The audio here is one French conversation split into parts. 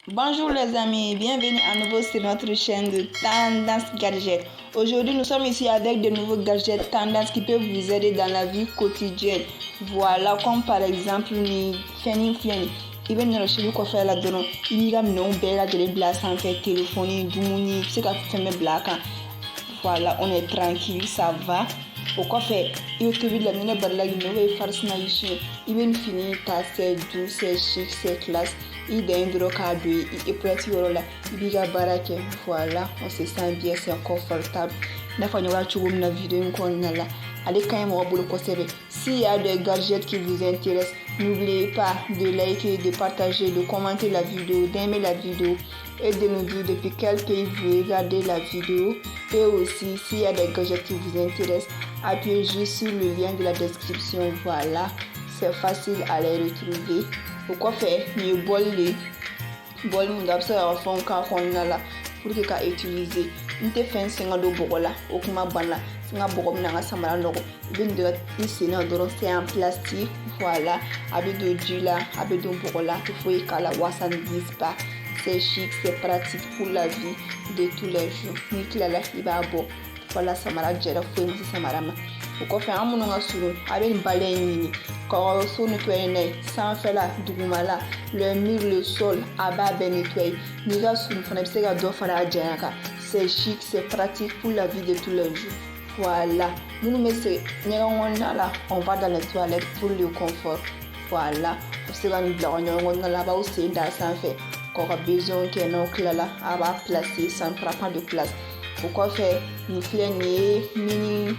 Bonjour les amis, bienvenue à nouveau sur notre chaîne de Tendance Gadget. Aujourd'hui nous sommes ici avec de nouveaux gadgets tendance qui peuvent vous aider dans la vie quotidienne. Voilà, comme par exemple ni feni fiani. I bɛ nɔrɔ sili kɔfɛ la dɔrɔn i b'i ka minɛnw bɛɛ lajɛlen bila sanfɛ, telefɔni, dumuni, i bɛ se ka fɛn bɛɛ bila a kan. Voilà, on est tranquille, ça va. O kɔfɛ i bɛ tobili la ni ne barila ɲinɛ o bɛ farisuma yi siɲɛ i bɛ fini ta c'est doux, c'est chic, c'est classe. I dan dɔrɔn k'a don i épaulettes yɔrɔ la i b'i ka baara kɛ. Voilà, on se sent bien, c'est confortable. I n'a fɔ an y'a cogo min na vidéo in kɔnɔna la, ale ka ɲi mɔgɔ bolo kosɛbɛ. S'il y a des gadgets qui vous intéressent, n'oubliez pas de liker, de partager, de commenter la vidéo, d'aimer la vidéo et de nous dire depuis quel pays vous regardez la vidéo. Et aussi, s'il y a des gadgets qui vous intéressent, appuyez juste sur le lien de la description. Voilà, c'est facile à les retrouver. O kɔfɛ nin ye bɔli de ye, bɔli min don a bɛ se ka fɛnw k'a kɔnɔna la pour que ka utiliser. N tɛ fɛn sen ka don bɔgɔ la, o kuma banna. N ka bɔgɔ min na n ka samara nɔgɔ, i bɛ nin don i sen na dɔrɔn, c'est en plastique. Voilà, a bɛ don ji la, a bɛ don bɔgɔ la, tɛ foyi k'a la wa ça ne glisse pas. C'est chic, c'est pratique pour la vie de tous les jours. N'i tilala i b'a bɔ. Voilà, samara jɛra foyi ma se samara ma. O kɔfɛ an minnu ka surun a bɛ nin balai in ɲini ka so nettoyer n'a ye, sanfɛla, dugumala, le mur, le sol, a b'a bɛɛ nettoyer. N'i ka surun fana i bɛ se ka dɔ fara a janya kan. C'est chic, c'est pratique pour la vie de tous les jours. Voilà, minnu bɛ se ɲɛgɛn kɔnɔna la, on va dans les toilettes pour le confort. Voilà, a bɛ se ka nin bila ka ɲɛgɛn kɔnɔna la, a b'aw sen da sanfɛ k'aw ka besoin kɛ n'aw tilala a b'a placer, ça ne prend pas de place. O kɔfɛ nin filɛ nin ye mini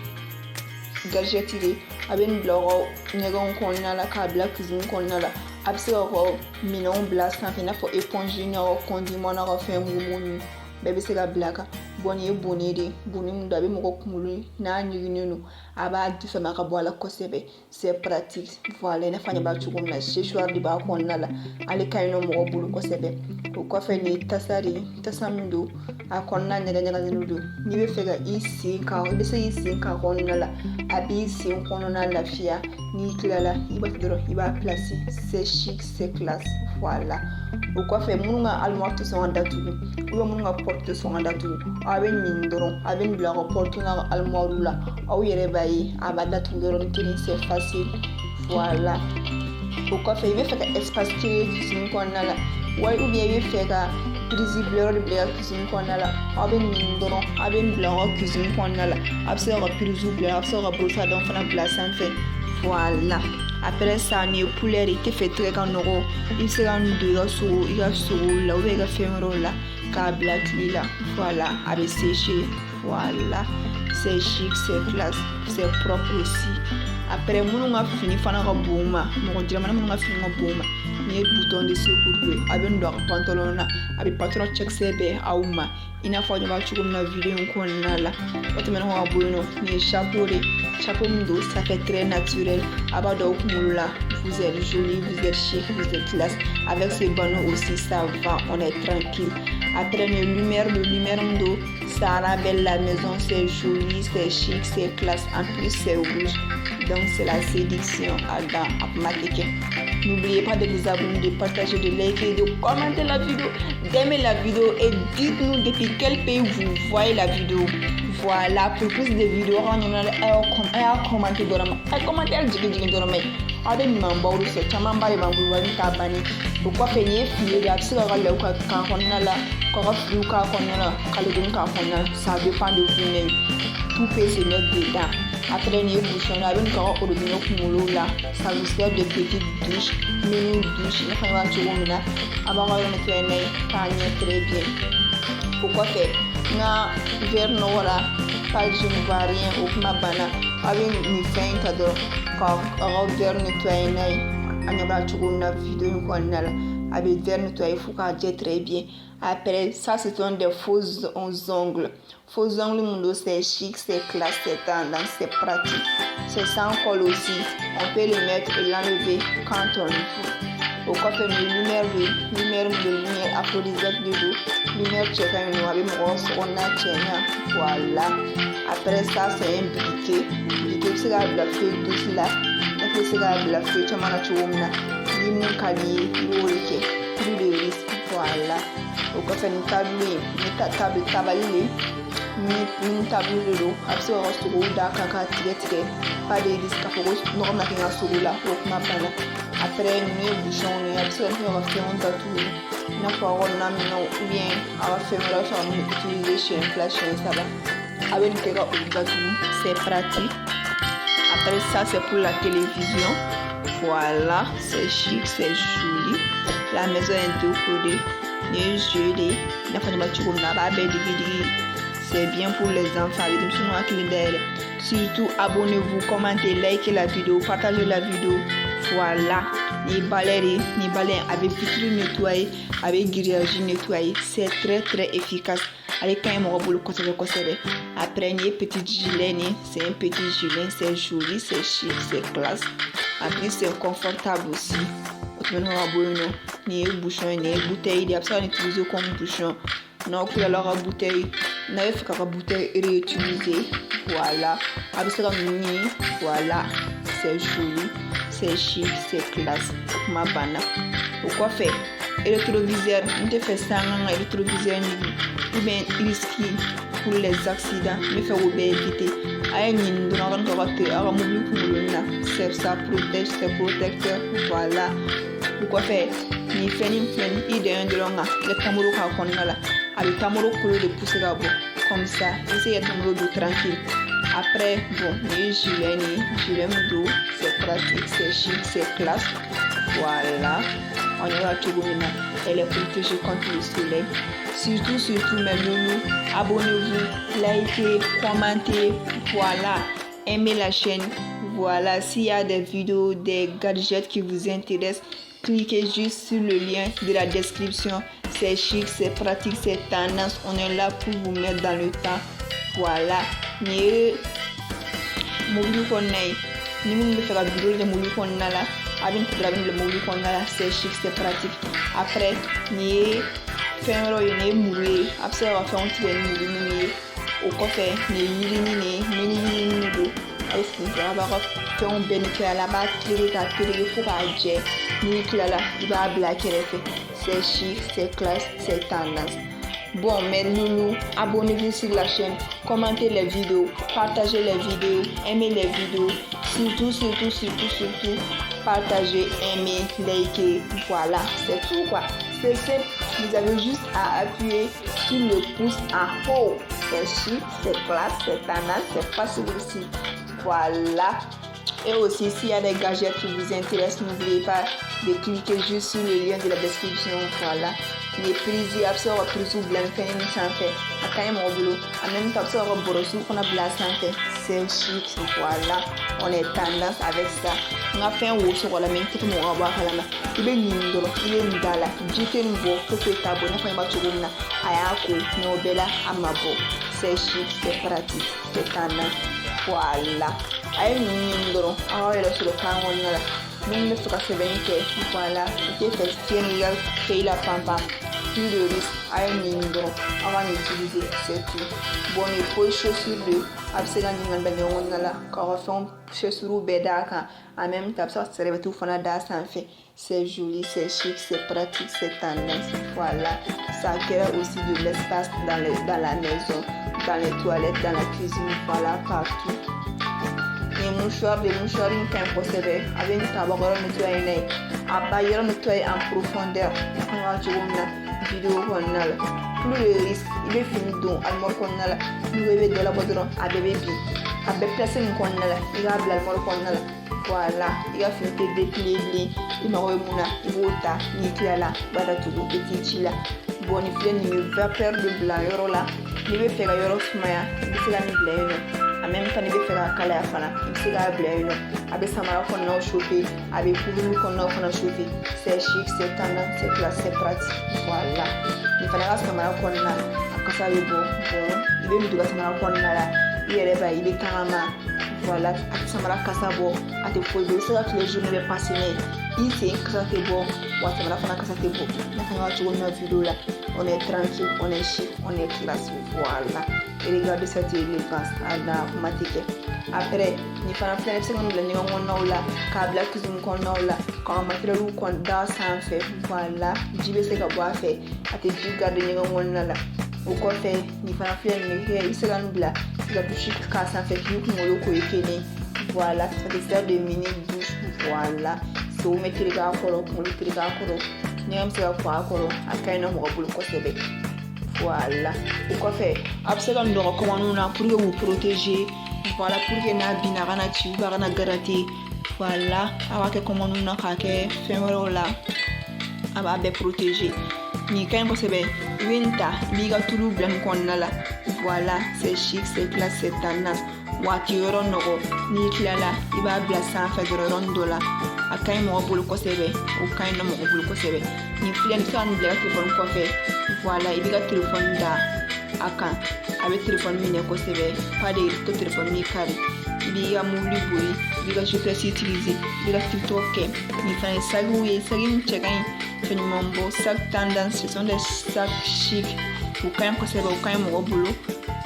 gadget de, a bɛ nin bila aw ka ɲɛgɛnw kɔnɔna la k'a bila cuisine kɔnɔna la. A bɛ se k'aw ka minɛnw bila sanfɛ i n'a fɔ éponge n'aw ka condiment n'aw ka fɛn mugu ninnu bɛɛ bɛ se ka bila a kan. Bon, nin ye bonnet de ye, bonnet min don a bɛ mɔgɔ kunkolo n'a ɲiginnen don a b'a fɛmɛ ka bɔ a la kosɛbɛ. C'est pratique. Voilà, i n'a fɔ an ɲɛ b'a cogo min na, séchoir de b'a kɔnɔna la, ale ka ɲi nɔ mɔgɔ bolo kosɛbɛ. O kɔfɛ nin ye tasa de ye, tasa min don a kɔnɔna ɲagaɲagalen don. N'i bɛ fɛ ka i sen k'a, i bɛ se k'i sen k'a kɔnɔna la, a b'i sen kɔnɔna lafiya. N'i tilala i b'a dɔrɔn i b'a placer. C'est chic, c'est classe. Voilà. O kɔfɛ minnu ka armoire tɛ sɔn ka datugu ou minnu ka porte tɛ sɔn ka datugu, a bɛ ɲini dɔrɔn a bɛ nin bila aw ka porte n'a ka armoire la, aw yɛrɛ b'a ye a b'a datugu yɔrɔnin kelen, c'est facile. Voilà. O kɔfɛ i bɛ fɛ ka espace créer cuisine kɔnɔna la, wali ou bien i bɛ fɛ ka prise bila yɔrɔ de bila cuisine kɔnɔna la, aw bɛ nin dɔrɔn a bɛ nin bila aw ka cuisine kɔnɔna la, a bɛ se ka prise bila, a bɛ se ka brosse à dents fana bila sanfɛ. Voilà. Après ça, ni poulet de tɛ fɛ tigɛ ka nɔgɔ, i bɛ se ka nin don i ka sogo la ou bien i ka fɛn wɛrɛw la k'a bila tile la. Voilà, a bɛ sécher. Voilà, c'est chic, c'est classe, c'est propre aussi. Après minnu ka fini fana ka bon u ma, mɔgɔ jɛmana minnu ka fini ka bon u ma, nin ye bouton de secours ye, a bɛ nin don a ka pantalon na, a bɛ patron cɛkisɛ bɛɛ aw ma, i n'a fɔ an ɲɛ b'a cogo min na vidéo in kɔnɔna la. O tɛmɛnen kɔ ka bɔ yen nɔ, nin ye chapeau de, chapeau min don ça fait très naturel, a b'a dɔn kunkolo la, vous êtes joli, vous êtes chic, vous êtes classe. Avec ces banners aussi, ça va, on est tranquille. Après les lumières min don, ça rappelle la maison, c'est joli, c'est chic, c'est classe. En plus c'est rouge, donc c'est la séduction à Matéké. N'oubliez pas de vous abonner, de partager, de liker, de commenter la vidéo, d'aimer la vidéo et dites-nous depuis quel pays vous voyez la vidéo. Voilà, pour plus de vidéos, on a commenté dɔrɔn ma, commentaire jigin dɔrɔn ma ye. A bɛ ɲumanbaw de sɔrɔ, camanba de b'an bolo wa min t'a banni. O kɔfɛ nin ye fili de, a bɛ se k'a ka lɛw k'a kɔnɔna la, k'a ka filiw k'a kɔnɔna la, ka ledonni k'a kɔnɔna la, ça dépend de vous-même. Tout peut se mettre dedans. Après nin ye bouchon de, a bɛ nin k'a ka robinet kunkolo la, ça vous sert de petite douche, mini douche, i n'a fɔ n b'a cogo min na, a b'a ka yɔrɔ nettoyer n'a ye k'a ɲɛ très bien. O kɔfɛ n ka verre nɔgɔ la, pas je ne vois rien, o kuma banna. A bɛ nin fɛn in ta dɔrɔn k'aw ka verre nettoyer n'a ye, an ɲɛ b'a cogo min na vidéo in kɔnɔna la, a bɛ verre nettoyer fo k'a jɛ très bien. Après ça, ce sont des faux ongles. Faux ongles min don, c'est chic, c'est classe, c'est tendance, c'est pratique. C'est sans colle aussi, on peut le mettre et l'enlever quand on le veut. O kɔfɛ nin ye lumière de ye, lumière min don, lumière aphrodisiaque de don, lumière cɛ ka ɲi nɔ, a bɛ mɔgɔ sokɔnɔna cɛɲa. Voilà. Après ça, c'est un briquet. Briquet bɛ se k'a bila feu douce la, ne bɛ se k'a bila feu caman na cogo min na, ni mun ka di ye i b'o de kɛ, plus de risque. Voilà. O kɔfɛ nin tableau in tabali ni tableau de don a bɛ se ka sogow da kan k'a tigɛ pas de risque k'a fɔ ko nɔgɔ bɛna kɛ n ka sogo la o kuma banna. Après ninnu ye bouchon ye a bɛ se ka kɛ ka fɛnw datugu i n'a fɔ aw ka naminɛnw ou bien aw ka fɛn wɛrɛ a bɛ se ka mun utiliser siɲɛ 2 siɲɛ 3 a bɛ nin kɛ ka olu datugu c'est pratique. Après ça c'est pour la télévision. Voilà, c'est chic, c'est joli. La maison est décorée, est jolie. C'est bien pour les enfants. Surtout abonnez-vous, commentez, likez la vidéo, partagez la vidéo. Voilà, les balais avec vitrine nettoyée, avec grillage nettoyé, c'est très efficace. Allez quand même au côté. Après les petits gilets, c'est un petit gilet, c'est joli, c'est chic, c'est classe. Après c'est confortable aussi. Ni bouchon, ni bouteille, il y a ça utilisé comme bouchon. Non, pour la bouteille, n'avez fait qu'à bouteille réutilisée. Voilà, avec ça voilà, c'est joli, c'est chic, c'est classe. Ma banane. Pourquoi faire? Et le rétroviseur, on te fait ça, le rétroviseur, ou bien risqué pour les accidents, mais faire éviter. C'est ça protège, c'est protecteur. Voilà. Pourquoi faire? Ni fɛn i dɛn dɔrɔn kan i ka tamaro k'a kɔnɔna la a bɛ tamaro kolo de pousser ka bɔ comme ça i bɛ se ka tamaro don tranquille. Après bon ni ye gilet min don c'est pratique, c'est chic, c'est classe. Voilà, on y va cogo min na elle est protégée contre le soleil. Surtout mes loulous, abonnez-vous, likez, commentez. Voilà, aimez la chaîne. Voilà, s'il y a des vidéos, des gadgets qui vous intéressent, cliquez juste sur le lien de la description. C'est chic, c'est pratique, c'est tendance. On est là pour vous mettre dans le temps. Voilà. Ni mobile connaît. Ni mon me faire vidéo de mobile connaît là. Avec le mobile connaît là. C'est chic, c'est pratique. Après, ni faire un mourir. Après, on va faire un petit mourir. Au café, ni fɛnw bɛɛ ni kila la a b'a tereke fo k'a jɛ n'i kilala i b'a bila kɛrɛfɛ. C'est chic, c'est classe, c'est tendance. Bon, mes loulous, abonnez-vous sur la chaîne, commentez les vidéos, partagez les vidéos, aimez les vidéos. Surtout, partagez, aimez, likez. Voilà, c'est tout quoi. C'est simple, vous avez juste à appuyer sur le pouce en haut. C'est chic, c'est classe, c'est tendance, c'est facile aussi. Voilà. Et aussi, s'il y a des gadgets qui vous intéressent, n'oubliez pas de cliquer juste sur le lien de la description. Voilà. Les prises, il y a plusieurs prises ou blancs, en même temps, c'est chic. Voilà. On est tendance avec ça. On a fait un haut sur la main, tout le monde va voir la main. Il est lindo, il est ndala. Jité nouveau, tout est abonné, quand il va te donner ayako, nobela, amabo. C'est chic, c'est pratique, c'est tendance. Voilà. Aïe, nous n'avons pas sur le camp. Nous ne faisons pas de voilà. C'était fait la pampa. Plus de risque. Aïe, nous avons utilisé. C'est tout. Bon, il faut chaussures de absolument quand on fait chaussures bédaka. En même temps, ça se réveille tout fanada sans fait. C'est joli, c'est chic, c'est pratique, c'est tendance. Voilà. Ça crée aussi de l'espace dans la maison, dans les toilettes, dans la cuisine. Voilà, partout. Des mouchoirs impossibles avec une tabakoro nettoyée à bailler nettoyer en profondeur vidéo connale plus le risque il est fini donc almor connale nous bébé de la bodron à bébé à bébé placer une connale il a bla almor connale voilà il a fait des dépliés il m'a remuna il vota ni clala bada tout petit chila bon il fait une vapeur de blanc yoro là il veut faire yoro smaya c'est la blanc en même temps il veut faire kalaya fana c'est la blanc avec samara qu'on a chauffé avec pouvez qu'on a chauffé c'est chic c'est tendance c'est classe c'est pratique voilà il fallait que samara qu'on a à ça le bon il veut nous dire samara qu'on a là il est là il est carrément voilà samara kasabo à te poser ça tous les jours il est passionné ici que ça c'est bon ouais samara fana que ça c'est bon on va tourner une vidéo là on est tranquille on est chic on est classe voilà et regardez cette élégance à la matique. après ni fana filɛ ne bɛ se ka bila ɲɛgɛn kɔnɔnaw la k'a bila cuisine kɔnɔnaw la ka matériel kɔni da sanfɛ voilà ji bɛ se ka bɔ a fɛ a tɛ ji garder ɲɛgɛn kɔnɔna la o kɔfɛ ni fana filɛ nin bɛ kɛ i bɛ se ka nin bila i ka douche k'a sanfɛ k'i kunkolo ko ye kelen voilà ça te sert de mini douche voilà so bɛ terikɛ a kɔrɔ kunkolo terikɛ a kɔrɔ ɲɛgɛn bɛ se ka ko a kɔrɔ a ka ɲi na mɔgɔ bolo kosɛbɛ voilà o kɔfɛ a bɛ se ka nɔgɔ kɔmɔniw na pour que vous protéger voilà pour que n'a binna a kana ci ou a kana gratter voilà a b'a kɛ kɔmɔniw na k'a kɛ fɛn wɛrɛw la a b'a bɛɛ protéger nin ka ɲi kosɛbɛ i bɛ nin ta i b'i ka tulu bila nin kɔnɔna la voilà c'est chic c'est classe c'est tendance wa a tɛ yɔrɔ nɔgɔ n'i tilala i b'a bila sanfɛ dɔrɔn yɔrɔnin dɔ la a ka ɲi mɔgɔ bolo kosɛbɛ o ka ɲi na mɔgɔ bolo kosɛbɛ nin filɛ nin bɛ se ka nin bila i ka telefɔni kɔfɛ voilà i bɛ ka telefɔni da a kan a bɛ telefɔni minɛ kosɛbɛ pas de to telefɔni min kari i b'i ka mobili boli i b'i ka GPS utiliser i b'i ka TikTok kɛ nin fana ye sagiw ye sagi min cɛ ka ɲi fɛn ɲuman bɔ sac tendance ce sont des sacs chic o ka ɲi kosɛbɛ o ka ɲi mɔgɔ bolo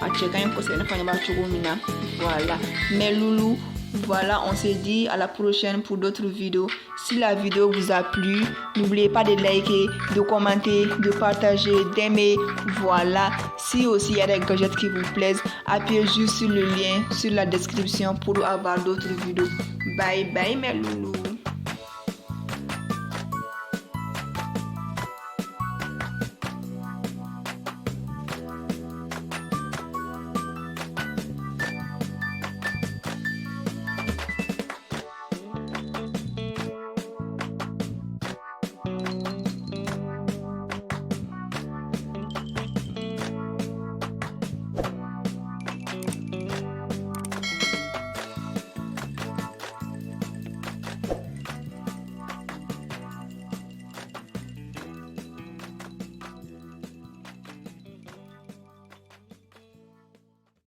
a cɛ ka ɲi kosɛbɛ ne fana b'a cogo min na voilà mais loulou voilà, on se dit à la prochaine pour d'autres vidéos. Si la vidéo vous a plu, n'oubliez pas de liker, de commenter, de partager, d'aimer. Voilà. Si aussi il y a des gadgets qui vous plaisent, appuyez juste sur le lien sur la description pour avoir d'autres vidéos. Bye bye mes loulous.